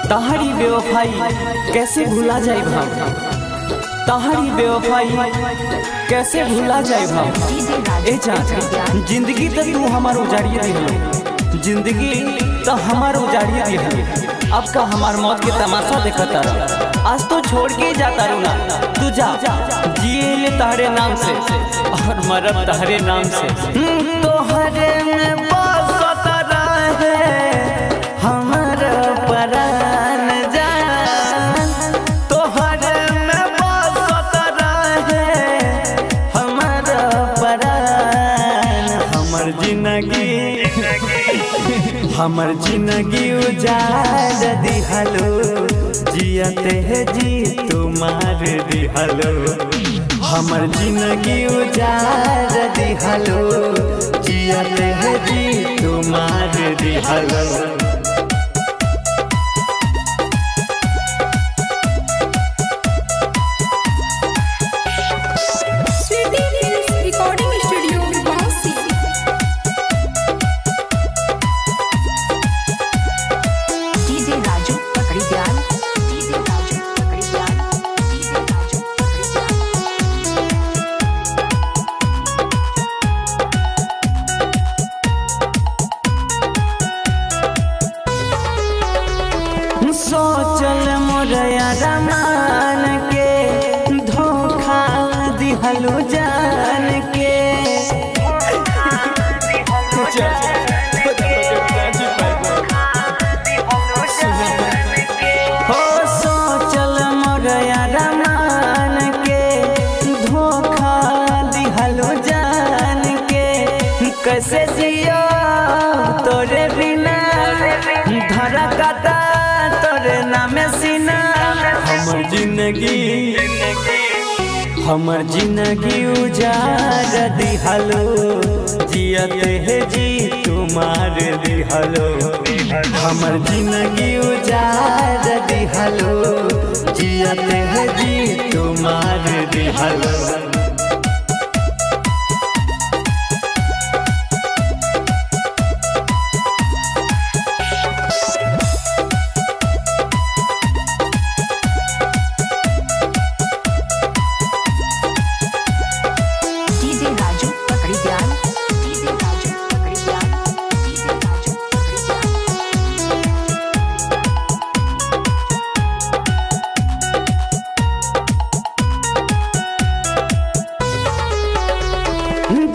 तहारी बेवफाई कैसे भूला जाए भाव, तहारी बेवफाई कैसे भूला जाए भाव। ए जान जिंदगी तो तू हमार उजाड़िए दिहलो, जिंदगी तो हमार उजाड़िए दिहलो। अब का हमार मौत के तमाशा देखता रहा, आज तो छोड़ के जाता रू ना। तू जा जिए ले तहरे नाम से और मरब तहरे नाम से। तोहरे में बसता रहे हमर परान जान, तोहरे में बसता रहे हमर परान। हमर जिंदगी उजाड़ दिहलो, जियते है जी तुम्हार दिहलो। हमर जिंदगी उजाड़ दिहलो, जियते है जी तुम्हार दिहलो। सोचल मोरया रमान के धोखा दिहलो जान के। हो सोचल मोरया रमान के धोखा दिहलो जान के। कैसे जियो तोरे बिना धड़कता तोरे नामे सीना। हमर जिंदगी उजाड़ दिहलो, जियते है जी तुम्हार दिहलो। हमर जिंदगी उजाड़ दिहलो, जियते है जी तुम्हार दिहलो।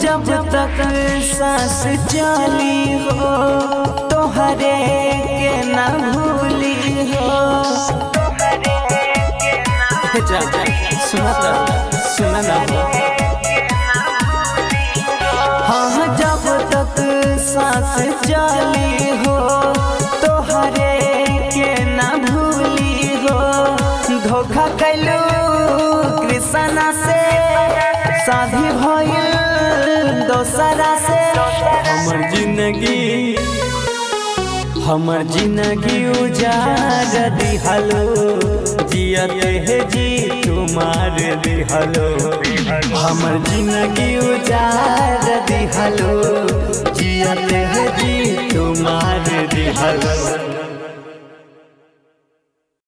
जब तक सांस चली हो तोहरे के ना भूली हो। सुना ना हाँ, जब तक सांस चली हो तोहरे के ना भूली हो। धोखा कैलू कृष्णा से शादी भइल दोसरा से। हमर जिंदगी उजाड़ दिहलो, जियते है जी तुम्हार दिहलो। हमर जिंदगी उजाड़ दिहलो, जियते है जी तुम्हार दिहलो।